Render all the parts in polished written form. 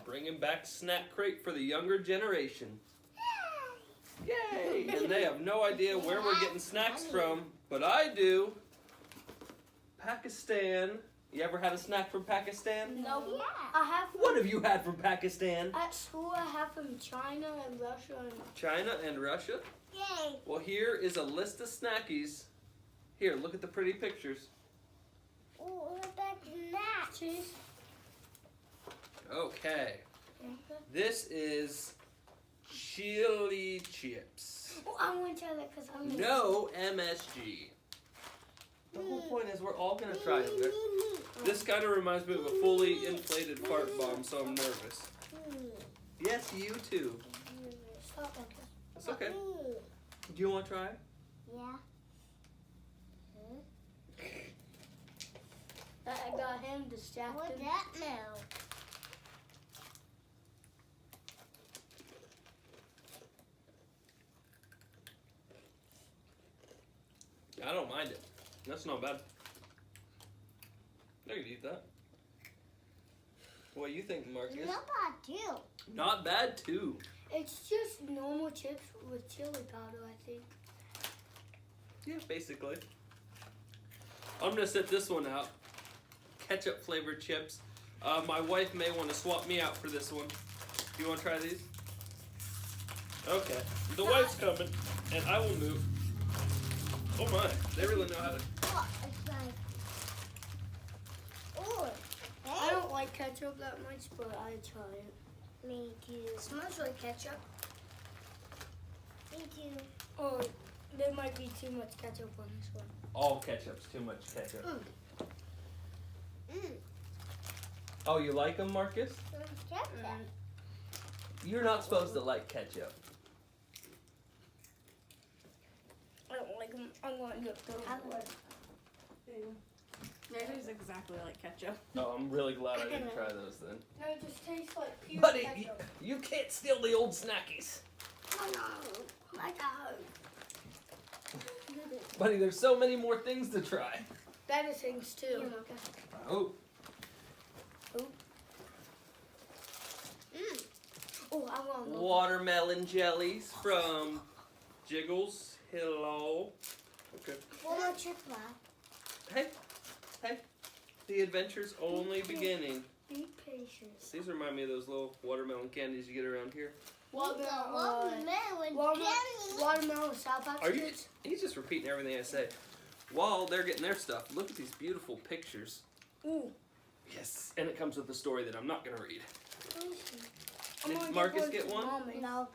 bringing back Snack Crate for the younger generation. Yay! And they have no idea where we're getting snacks from, but I do. Pakistan. You ever had a snack from Pakistan? No. Yeah. I have. What have you had from Pakistan? At school, I have from China and Russia. China and Russia? Yay. Well, here is a list of snackies. Here, look at the pretty pictures. Oh, what about that? Cheese. Okay. This is chili chips. Oh, I want to try that because I'm No MSG. The whole point is we're all going to try them. This kind of reminds me of a fully inflated fart bomb, so I'm nervous. Yes, you too. Stop like that. That's okay. Do you want to try? Yeah. I got him distracted. What's that smell? I don't mind it. That's not bad. I can eat that. What do you think, Marcus? Not bad too. Not bad too. It's just normal chips with chili powder, I think. Yeah, basically. I'm gonna set this one out. Ketchup flavored chips. My wife may want to swap me out for this one. Do you want to try these? Okay. The wife's coming, and I will move. Oh my! They really know how to. Oh, it's like. Oh, I don't like ketchup that much, but I try it. Me too. It smells like ketchup. Me too. Oh, there might be too much ketchup on this one. All ketchup's too much ketchup. Mm. Oh, you like them, Marcus? Ketchup. You're not supposed to like ketchup. I don't like them. I'm going to get those. Theirs is exactly like ketchup. Oh, I'm really glad I didn't try those then. No, it just tastes like pure Buddy, ketchup. you can't steal the old snackies. Oh no, my God. Buddy, there's so many more things to try. Better things too. Oh. Oh, I want one. Watermelon jellies from Jiggles. Hello. Okay. One more chip left. Hey. The adventure's only beginning. Be patient. These remind me of those little watermelon candies you get around here. Watermelon Watermelon South Patch Are you? Kids. He's just repeating everything I say. While they're getting their stuff, look at these beautiful pictures. Ooh. Yes. And it comes with a story that I'm not going to read. I'm Did gonna Marcus give get to one? Mommy. No.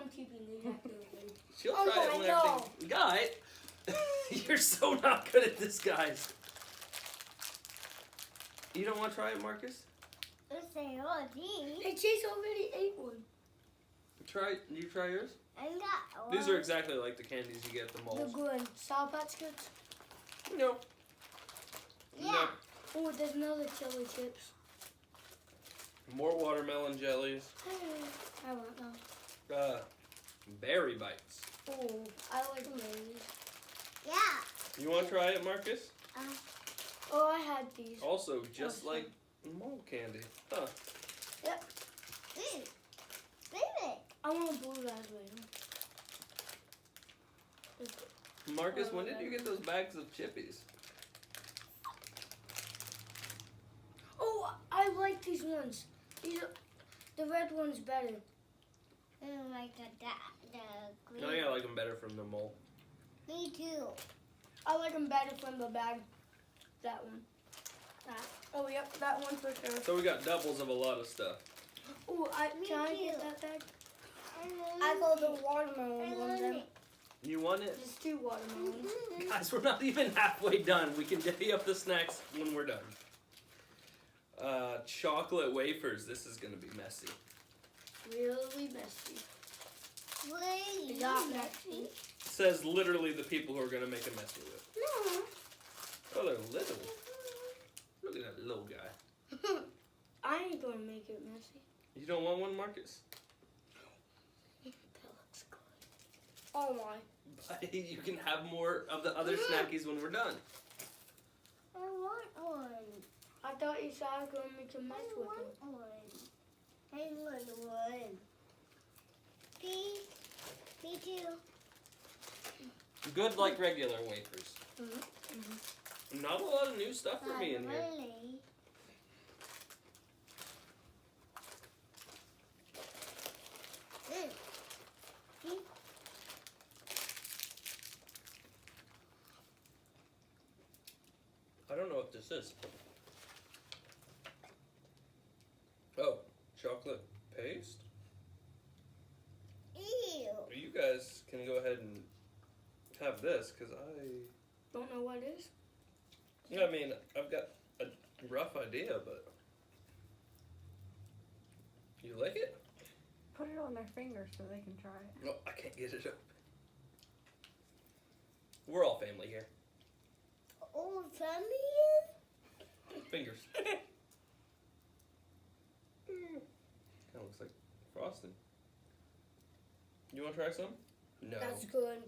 I'm keeping these after the game. She'll Oh try it my when God. everything. Guy, you're so not good at this, guys. You don't want to try it, Marcus? Let's say all these. Hey, Chase already ate one. You try yours? I got one. These are exactly like the candies you get at the The malls. good South Patch Kids. No. Yeah. Oh, there's another chili chips. No. More watermelon jellies. I want those. Berry bites. Oh, I like berries. Yeah. You want to try it, Marcus? Oh, I had these. Also, just Oh, like mole candy. Huh. Yep. Baby. I want a blue raspberry. Marcus, when did you get those bags of chippies? Oh, I like these ones. These are, the red one's better. I don't like the green. I think I like them better from the mole. Me too. I like them better from the bag. That one. That. Oh, yep, that one for sure. So we got doubles of a lot of stuff. Oh, Me can I too. get that bag? I got the watermelon ones in. You want it? There's 2 watermelons. Guys, we're not even halfway done. We can divvy up the snacks when we're done. Chocolate wafers. This is going to be messy. Really messy. Really? Not messy. Says literally the people who are going to make a mess with it. No. Oh, they're little. Look at that little guy. I ain't gonna make it messy. You don't want one, Marcus? That looks good. Oh my. But you can have more of the other snackies when we're done. I want one. I thought you said I was going to make a mess I with want it. one. I want one. Please. Me too. Good like regular wafers. Mm-hmm. Not a lot of new stuff for me in here. Really? See? I don't know what this is. Oh, chocolate paste? Ew. You guys can go ahead and have this because Don't know what it is. I mean, I've got a rough idea, but you like it? Put it on their fingers so they can try it. No, I can't get it up. We're all family here. Oh, family? Fingers. Kind of looks like frosting. You want to try some? No. That's good.